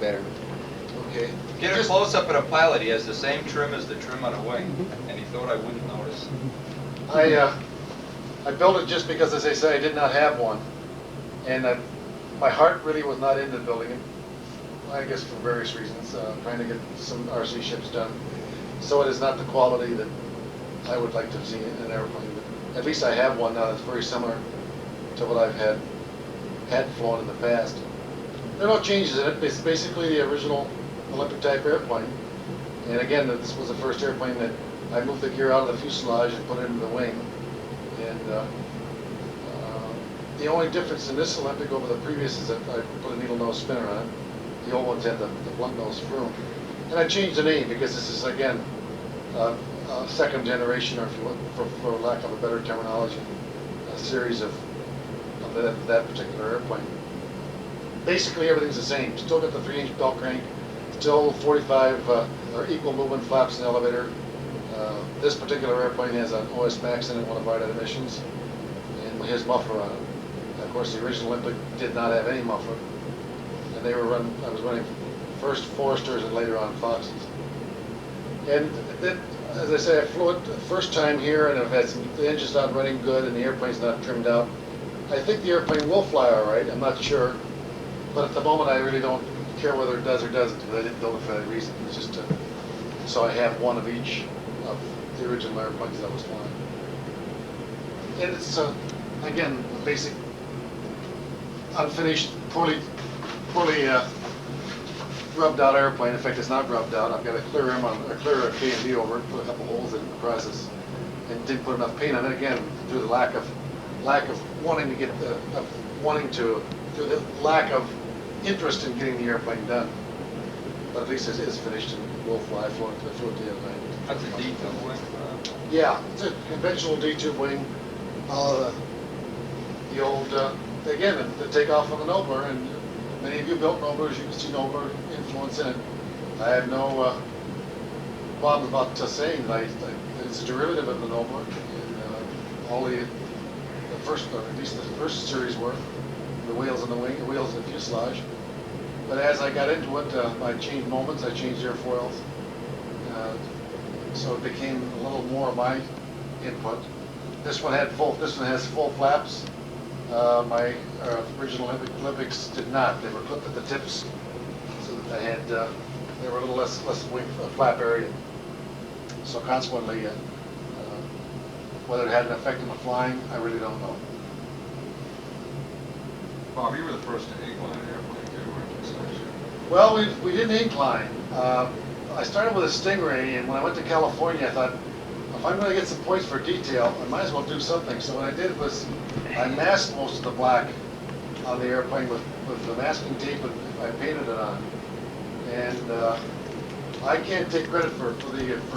better. Okay. Get a close-up of a pilot. He has the same trim as the trim on a wing, and he thought I wouldn't notice. I built it just because, as I say, I did not have one, and my heart really was not into building it. I guess for various reasons, trying to get some RC ships done. So it is not the quality that I would like to see in an airplane. But at least I have one now that's very similar to what I've had flown in the past. There are no changes in it. It's basically the original Olympic type airplane. And again, this was the first airplane that I moved the gear out of the fuselage and put it into the wing. And the only difference in this Olympic over the previous is that I put a needle nose spinner on it. The old ones had the blunt nose froom. And I changed the name because this is, again, second generation, or if you want, for lack of a better terminology, a series of that particular airplane. Basically, everything's the same. Still got the 3-inch belt crank, still 45 or equal movement flaps in the elevator. This particular airplane has an OS Max in it, one of our emissions, and his muffler on it. Of course, the original Olympic did not have any muffler, and they were I was running first Foresters and later on Foxes. And then, as I say, I flew it the first time here, and I've had the engine's not running good, and the airplane's not trimmed out. I think the airplane will fly all right. I'm not sure, but at the moment, I really don't care whether it does or doesn't, because I didn't build it for that reason. It's just so I have one of each of the original airplanes that I was flying. And it's again a basic, unfinished, poorly rubbed out airplane. In fact, it's not rubbed out. I've got a clear K&D over it, put a couple holes in the process, and didn't put enough paint on it. Again, through the lack of wanting to get through the lack of interest in getting the airplane done. But at least it is finished and will fly. I flew it the other night. That's a D-tube wing. Yeah, it's a conventional D-tube wing. The old, again, the takeoff of the Nobler, and many of you built Noblers. You can see Nobler influence in it. I have no problem about saying that it's a derivative of the Nobler. And, all the first, or at least the first series were the wheels in the wing, the wheels in the fuselage. But as I got into it, I changed moments, I changed airfoils. So it became a little more of my input. This one has full flaps. My original Olympics did not. They were clipped at the tips, so that they were a little less wing flap area. So consequently, whether it had an effect on the flying, I really don't know. Bob, you were the first to incline an airplane too, weren't you? Well, we didn't incline. I started with a Stingray, and when I went to California, I thought, if I'm going to get some points for detail, I might as well do something. So what I did was I masked most of the black on the airplane with the masking tape, and I painted it on. And I can't take credit for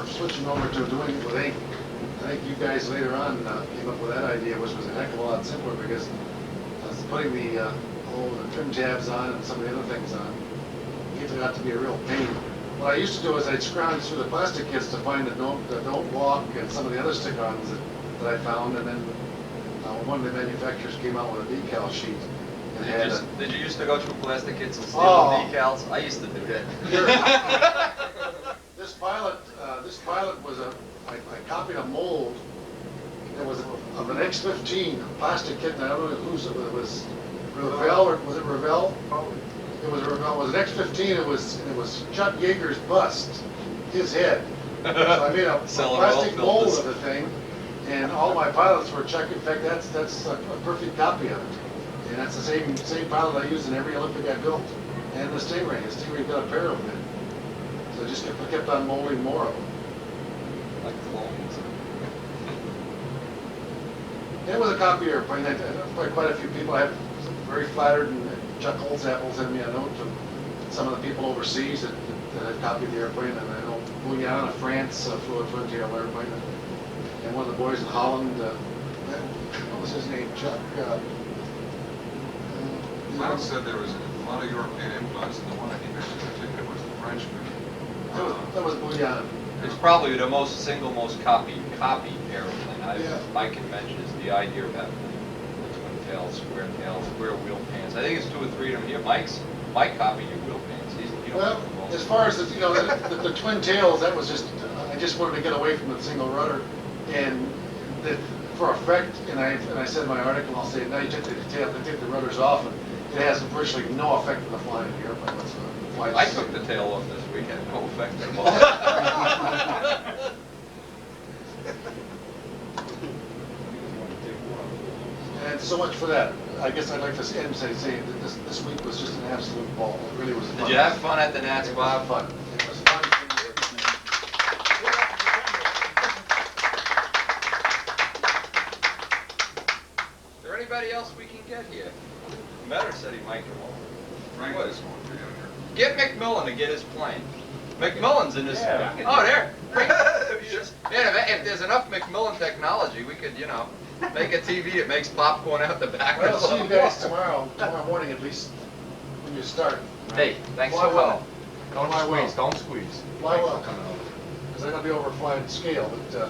switching over to doing it with ink. I think you guys later on came up with that idea, which was a heck of a lot simpler, because I was putting the trim tabs on and some of the other things on. It got to be a real pain. What I used to do is I'd scrounge through the plastic kits to find the Don't Walk and some of the other stick-ons that I found, and then one of the manufacturers came out with a decal sheet. And Did you used to go through plastic kits and steal the decals? I used to do that. This pilot was I copied a mold. It was of an X-15 plastic kit, and I don't know whose it was. Revell, or was it Revell? It was Revell. It was an X-15. It was Chuck Yeager's bust, his head. So I made a plastic mold of the thing, and all my pilots were Chuck. In fact, that's a perfect copy of it, and that's the same pilot I used in every Olympic I built, and the Stingray. The Stingray got a pair of them. So I just kept on molding more of them. Like clones. It was a copy airplane. Quite a few people. I have very flattered, and Chuck Holzapfel sent me a note from some of the people overseas that had copied the airplane. And I know Bouillon of France flew a twin-tail airplane, and one of the boys in Holland, what was his name? Chuck. Miles said there was a lot of European influence, and the one that he mentioned in particular was the Frenchman. That was Bouillon. It's probably the most copied airplane. Yeah. My convention is the idea of having the twin tail, square wheel pans. I think it's 2 or 3 of them here. Mike copied your wheel pans. You don't Well, have to roll. as far as the twin tails, that was just, I just wanted to get away from the single rudder, and that for effect, and I said in my article, I'll say, now you take the rudders off, and it has virtually no effect on the flying of the airplane whatsoever. I took the tail off this week, had no effect at all. And so much for that. I guess I'd like to end saying that this week was just an absolute ball. It really was fun. Did you have fun at the Nats, It was Bob? fun. It was fun. Is there anybody else we can get here? Metter said he might come over. Frank, What? this one, you're gonna hear. Get McMillan to get his plane. McMillan's in this. Yeah. Oh, there. Yeah, if there's enough McMillan technology, we could, make a TV that makes popcorn out the back. Well, I'll see you guys tomorrow morning at least, when you start. Hey, thanks Fly for well. coming. Fly well. Don't squeeze. Fly well. Because I'm going to be over flying scale, but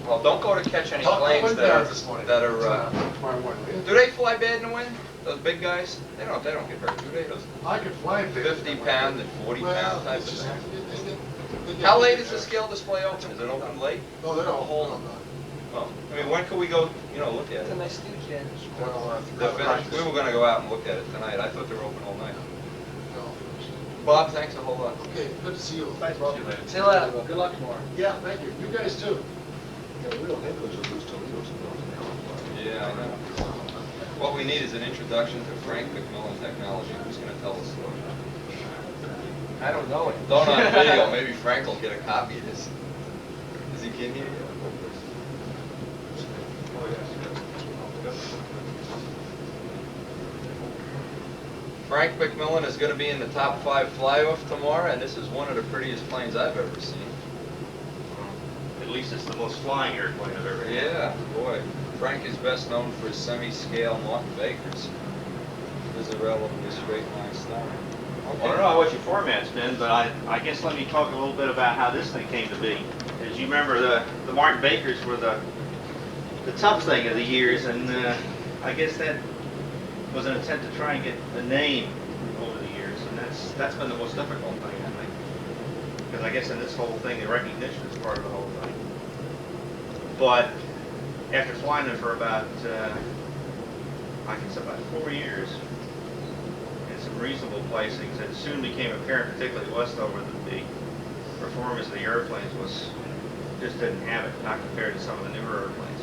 Well, don't go to catch any talk to the planes wind that guards this morning. are. Tomorrow morning. will you? Do they fly bad in the wind? Those big guys? They don't get hurt, do they? Those I could fly big. 50-pound and 40-pound type of it's just- thing. it- How late is the scale display open? Is it open late? No, they don't hold them. Well, I mean, when could we go, look at It's a it? nice studio, Jen. They're finished. We were gonna go out and look at it tonight. I thought they were open all night. No. Bob, thanks a whole lot. Okay, good to see you. Thanks, Bob. Bob. See you later. Good luck tomorrow. Yeah, thank you. You guys too. Yeah, I know. What we need is an introduction to Frank McMillan technology. Who's gonna tell the story? I don't know it. Don't on video. Maybe Frank will get a copy of this. Is he kidding you? Frank McMillan is going to be in the top 5 fly-off tomorrow, and this is one of the prettiest planes I've ever seen. At least it's the most flying airplane I've ever had. Yeah, boy. Frank is best known for his semi-scale Martin Bakers. His is a relatively straight line style. Well, I don't know what your format's been, but I guess let me talk a little bit about how this thing came to be. As you remember, the Martin Bakers were the tough thing of the years, and I guess that was an attempt to try and get a name over the years, and that's been the most difficult thing, I think. Because I guess in this whole thing, the recognition is part of the whole thing. But after flying them for about, I guess about 4 years, in some reasonable placings, it soon became apparent, particularly Westover, that the performance of the airplanes just didn't have it, not compared to some of the newer airplanes.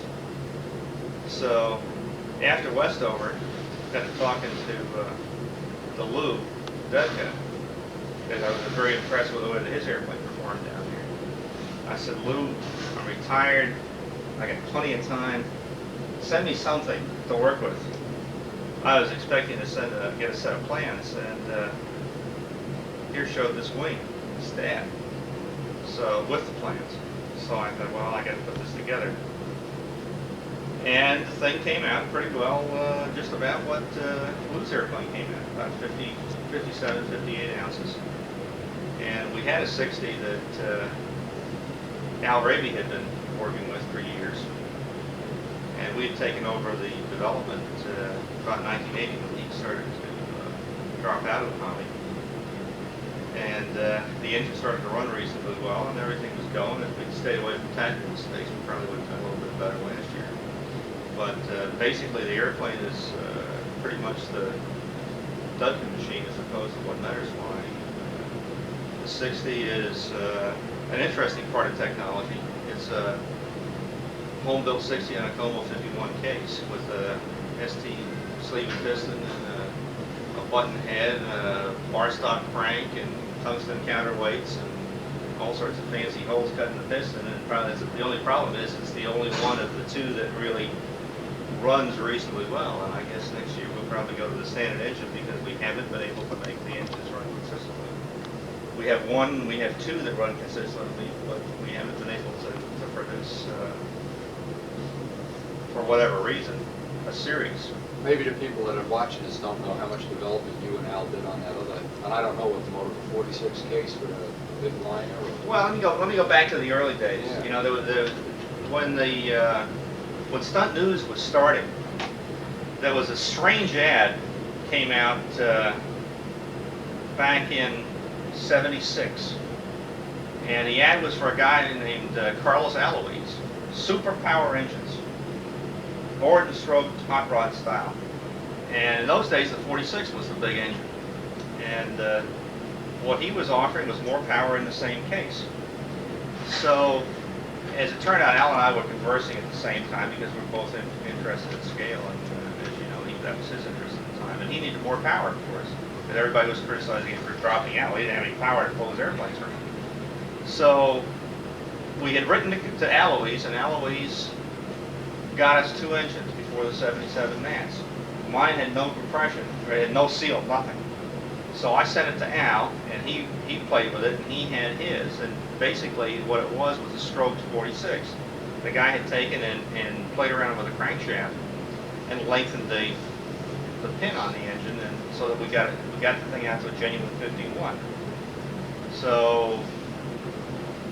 So after Westover, got to talking to Lou Dudka, because I was very impressed with the way that his airplane performed down here. I said, Lou, I'm retired, I got plenty of time, send me something to work with. I was expecting to get a set of plans, and here showed this wing, stat, so with the plans. So I thought, well, I got to put this together. And the thing came out pretty well, just about what Lou's airplane came out, about 57, 58 ounces. And we had a 60 that Al Raby had been working with for years. And we had taken over the development about 1980 when he started to drop out of the hobby. And the engine started to run reasonably well, and everything was going. If we'd stayed away from tactical mistakes, we probably would have done a little bit better last year. But basically, the airplane is pretty much the Dudkin machine as opposed to what Metter's flying. The 60 is an interesting part of technology. It's a home-built 60 on a Como 51 case with a ST sleeve and piston and a button head, and a bar stock crank, and tungsten counterweights, and all sorts of fancy holes cut in the piston. And probably the only problem is it's the only one of the two that really runs reasonably well. And I guess next year we'll probably go to the standard engine because we haven't been able to make the engines run consistently. We have two that run consistently, but we haven't been able to produce, for whatever reason, a series. Maybe the people that are watching this don't know how much development you and Al did on that other, and I don't know what the motor for 46 case for the big liner. Well, let me go back to the early days. Yeah. You know, when Stunt News was starting, there was a strange ad came out back in '76. And the ad was for a guy named Carlos Alois. Super power engines. Bored and stroked hot rod style. And in those days, the 46 was the big engine. And what he was offering was more power in the same case. So, as it turned out, Al and I were conversing at the same time because we were both interested in scale. And as you know, that was his interest at the time. And he needed more power, of course. And everybody was criticizing him for dropping out. He didn't have any power to pull his airplanes from. So, we had written to Alois, and Alois got us 2 engines before the 77 Nats. Mine had no compression, or it had no seal, nothing. So I sent it to Al, and he played with it, and he had his. And basically what it was a stroked 46. The guy had taken and played around with a crankshaft and lengthened the pin on the engine, and so that we got the thing out to a genuine 51. So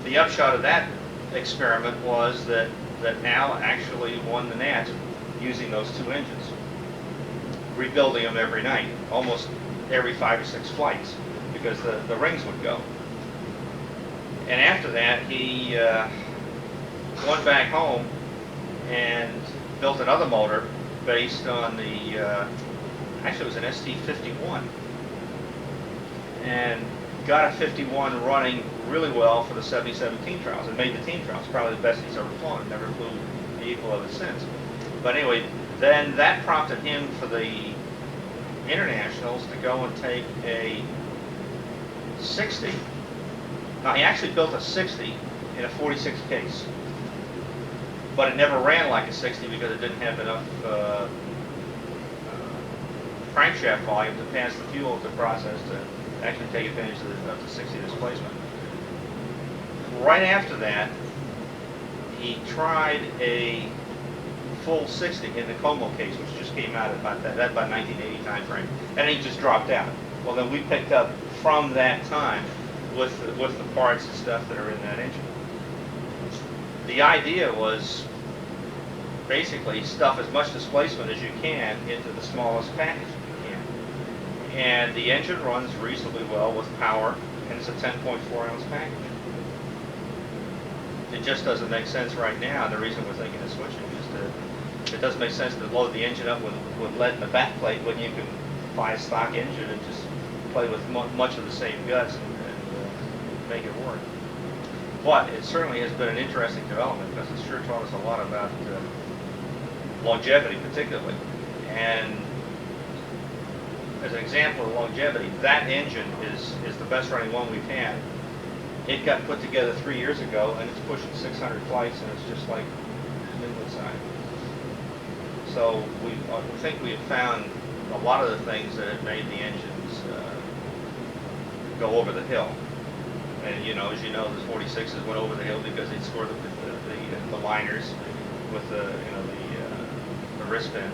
the upshot of that experiment was that Al actually won the Nats using those 2 engines, rebuilding them every night, almost every 5 or 6 flights, because the rings would go. And after that, he went back home and built another motor based on the, actually it was an ST-51, and got a 51 running really well for the 77 team trials, and made the team trials, probably the best he's ever flown, and never flew the equal of it since. But anyway, then that prompted him for the internationals to go and take a 60. Now he actually built a 60 in a 46 case, but it never ran like a 60 because it didn't have enough crankshaft volume to pass the fuel to process to actually take advantage of the 60 displacement. Right after that, he tried a full 60 in the Como case, which just came out about that about 1980 time frame, and he just dropped out. Well, then we picked up from that time with the parts and stuff that are in that engine. The idea was basically stuff as much displacement as you can into the smallest package you can. And the engine runs reasonably well with power, and it's a 10.4 ounce package. It just doesn't make sense right now, and the reason we're thinking of switching is that it doesn't make sense to load the engine up with lead in the backplate when you can buy a stock engine and just play with much of the same guts and make it work. But it certainly has been an interesting development because it's sure taught us a lot about longevity particularly. And as an example of longevity, that engine is the best running one we've had. It got put together 3 years ago, and it's pushing 600 flights, and it's just like Midland side. So we think we have found a lot of the things that have made the engines go over the hill. And as you know, the 46s went over the hill because they'd score the liners with the wrist pin.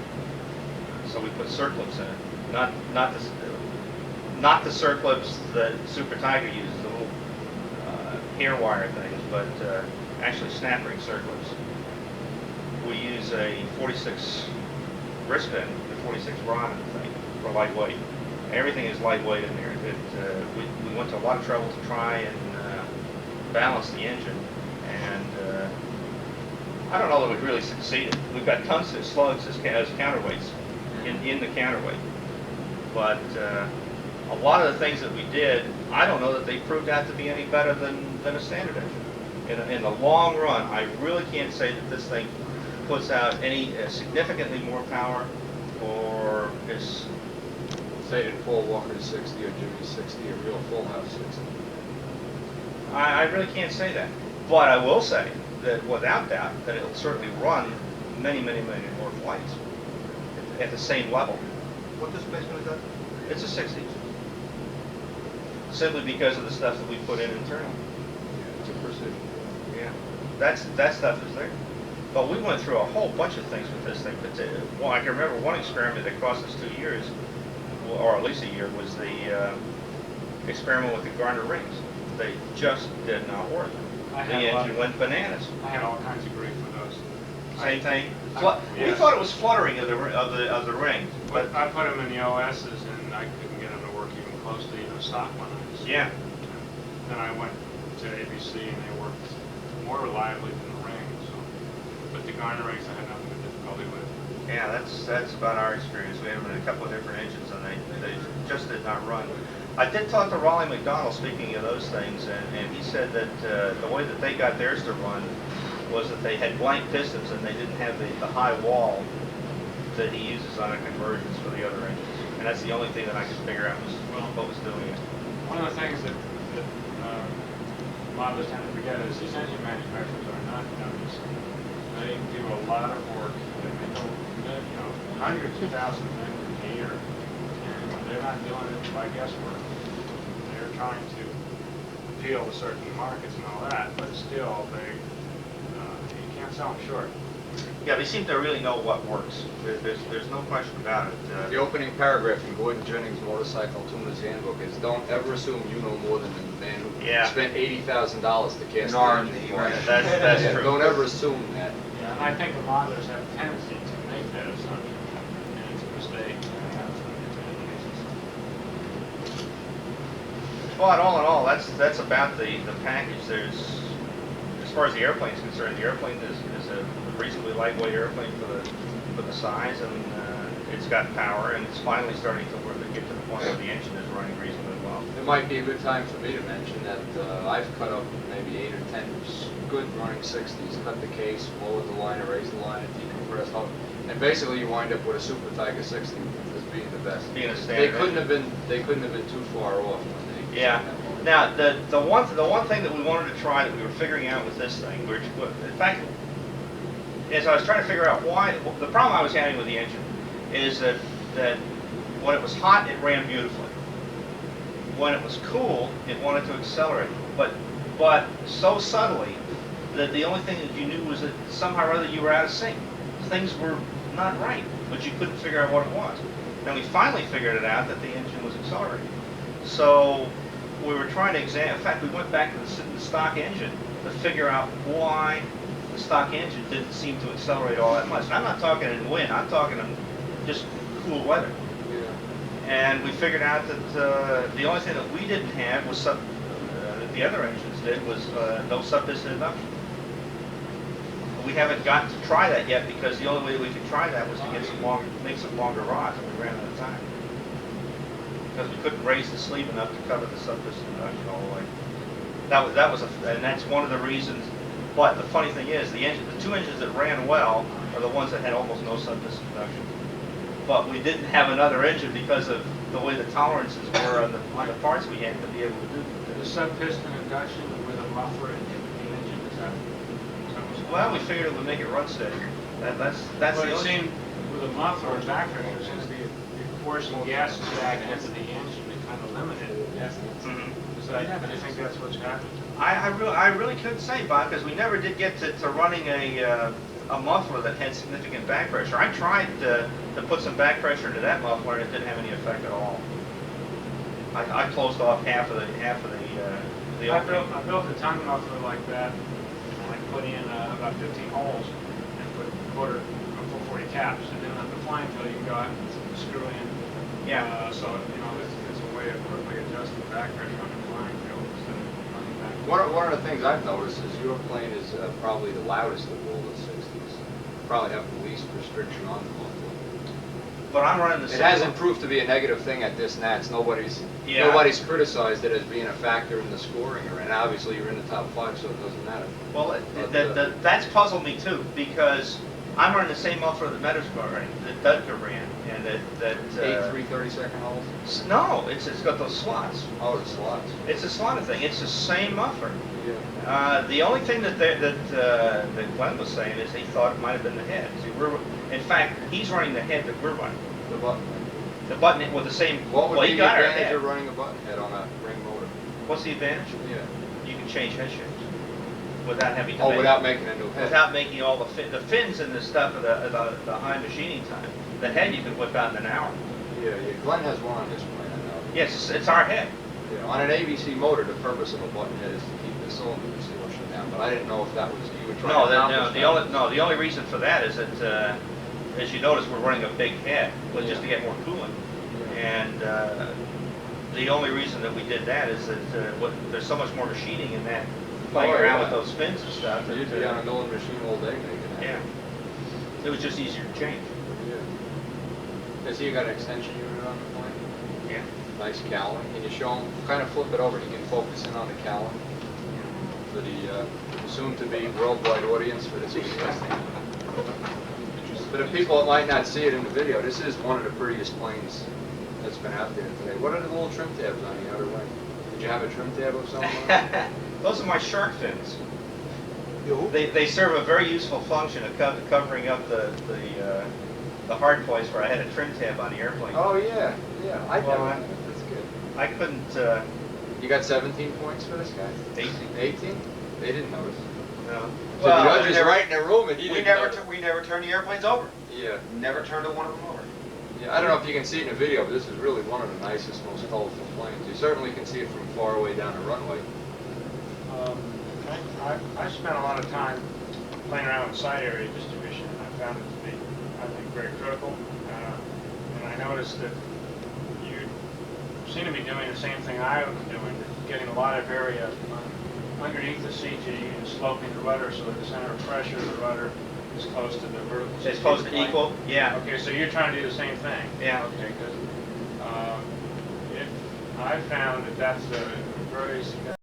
So we put circlips in it, not the circlips that Super Tiger uses, the little hair wire things, but actually snap ring circlips. We use a 46 wrist pin, the 46 rod in the thing, for lightweight. Everything is lightweight in there. We went to a lot of trouble to try and balance the engine, and I don't know that we've really succeeded. We've got tons of slugs as counterweights in the counterweight, but a lot of the things that we did, I don't know that they proved out to be any better than a standard engine. In the long run, I really can't say that this thing puts out any significantly more power or is... Say in Paul Walker's 60 or Jimmy's 60, a real full house 60. I really can't say that. But I will say that without doubt, that it'll certainly run many, many, many more flights at the same level. What displacement is that? It's a 60. Simply because of the stuff that we put in internally. It's a precision. Yeah, that stuff is there. But we went through a whole bunch of things with this thing. Well, I can remember one experiment that cost us 2 years, or at least a year, was the experiment with the garter rings. They just did not work. The engine went bananas. I had all kinds of grief with those. Same thing. We Yes. thought it was fluttering of the ring, but I put them in the OSs and I couldn't get them to work even close to even stock lines. Yeah. Then I went to ABC and they worked more reliably than the ring, so. But the Garner rings I had nothing of difficulty with. Yeah, that's about our experience. We had them in a couple of different engines, and they just did not run. I did talk to Raleigh McDonald, speaking of those things, and he said that the way that they got theirs to run was that they had blank pistons and they didn't have the high wall that he uses on a conversions for the other engines. And that's the only thing that I could figure out was what was doing it. One of the things that modelers tend to forget is these engine manufacturers are not dummies. They do a lot of work. They make hundreds of thousands of engines a year, and they're not doing it by guesswork. They're trying to appeal to certain markets and all that, but still, you can't sell them short. Yeah, they seem to really know what works. There's no question about it. The opening paragraph in Gordon Jennings' Motorcycle Tuner's Handbook is, don't ever assume you know more than the man who spent $80,0and to cast the engine for you. That's true. Don't ever assume that. Yeah, and I think the modelers have a tendency to make that assumption, and it's a mistake. But all in all, that's about the package. There's, as far as the airplane is concerned, the airplane is a reasonably lightweight airplane for the size, and it's got power, and it's finally starting to get to the point where the engine is running reasonably well. It might be a good time for me to mention that I've cut up maybe 8 or 10 good running 60s, cut the case, lowered the liner, raised the liner, decompressed up, and basically you wind up with a Super Tiger 60 as being the best. Being a They standard. couldn't have been too far off when they. Yeah. Now the one thing that we wanted to try that we were figuring out with this thing, in fact, as I was trying to figure out why, the problem I was having with the engine is that when it was hot, it ran beautifully. When it was cool, it wanted to accelerate, but so subtly that the only thing that you knew was that somehow or other you were out of sync. Things were not right, but you couldn't figure out what it was. Then we finally figured it out that the engine was accelerating. So we were trying to examine, in fact, we went back to the stock engine to figure out why the stock engine didn't seem to accelerate all that much. And I'm not talking in wind, I'm talking in just cool weather. Yeah. And we figured out that the only thing that we didn't have was that the other engines did was no sub-piston induction. We haven't gotten to try that yet because the only way we could try that was to make some longer rods, and we ran out of time. Because we couldn't raise the sleeve enough to cover the sub-piston induction all the way. And that's one of the reasons. But the funny thing is, the two engines that ran well are the ones that had almost no sub-piston induction. But we didn't have another engine because of the way the tolerances were on the parts we had to be able to do. The sub-piston induction with a muffler in the engine, is that? Well, we figured it would make it run steady. That's But the it only. seemed with a muffler and back pressure, since the forcing gas back into the engine, it kind of limited it. Mhm. So I think that's what's happened. I really couldn't say, Bob, because we never did get to running a muffler that had significant back pressure. I tried to put some back pressure into that muffler, and it didn't have any effect at all. I closed off half of the I opening. built a tongue muffler like that, and I put in about 15 holes and put quarter 440 caps, and then on the flying tail you got screw in. Yeah. So it's a way of quickly adjusting back pressure on the flying tail instead of running back. One of the things I've noticed is your plane is probably the loudest of all the 60s. Probably have the least restriction on the muffler. But I'm running the It same. hasn't proved to be a negative thing at this Nats. Nobody's criticized it as being a factor in the scoring, and obviously you're in the top 5, so it doesn't matter. Well, that's puzzled me too, because I'm running the same muffler that Meadows ran, that Dudka ran, and that 8 3/32 holes. No, it's got those slots. Oh, the slots. It's a slotted thing. It's the same muffler. Yeah. The only thing that Glenn was saying is he thought it might have been the head. See, in fact, he's running the head that we're running. The button. The button with the same. What would well, be he the got our advantage head. of running a button head on a ring motor? What's the advantage? Yeah. You can change head shapes without having to. Oh, make, without making a new head. Without making all the fins and the stuff of the high machining time. The head you can whip out in an hour. Yeah. Glenn has one on his plane, I know. Yes, it's our head. Yeah. On an ABC motor, the purpose of a button head is to keep the cylinder distortion down. But I didn't know if that was you were trying to accomplish that. The only reason for that is that, as you notice, we're running a big head, just to get more cooling. And the only reason that we did that is that there's so much more machining in that, playing Oh, around yeah. with those fins and stuff. You'd that, be on a milling machine all day making that. Yeah. It was just easier to change. Yeah. Has he got an extension unit on the plane? Yeah. Nice cowling. Can you show him, kind of flip it over, he can focus in on the cowling for the soon-to-be worldwide audience for this testing. But if people might not see it in the video, this is one of the prettiest planes that's been out there today. What are the little trim tabs on the outer wing? Did you have a trim tab of some kind? Those are my shark fins. They serve a very useful function of covering up the hard points where I had a trim tab on the airplane. Oh, yeah, yeah. I Well, know. That's good. I couldn't. You got 17 points for this guy? 18. 18? They didn't notice. No. So the judge is right in the room and he we didn't never notice. we never turned the airplanes over. Yeah. Never turned one of them over. Yeah, I don't know if you can see it in the video, but this is really one of the nicest, most colorful planes. You certainly can see it from far away down the runway. I spent a lot of time playing around with side area distribution, and I found it to be, I think, very critical. And I noticed that you seem to be doing the same thing I was doing, getting a lot of area underneath the CG and sloping the rudder so that the center of pressure of the rudder is close to the vertical. It's supposed to equal. Yeah. Okay, so you're trying to do the same thing. Yeah. Okay, because I found that that's a very significant.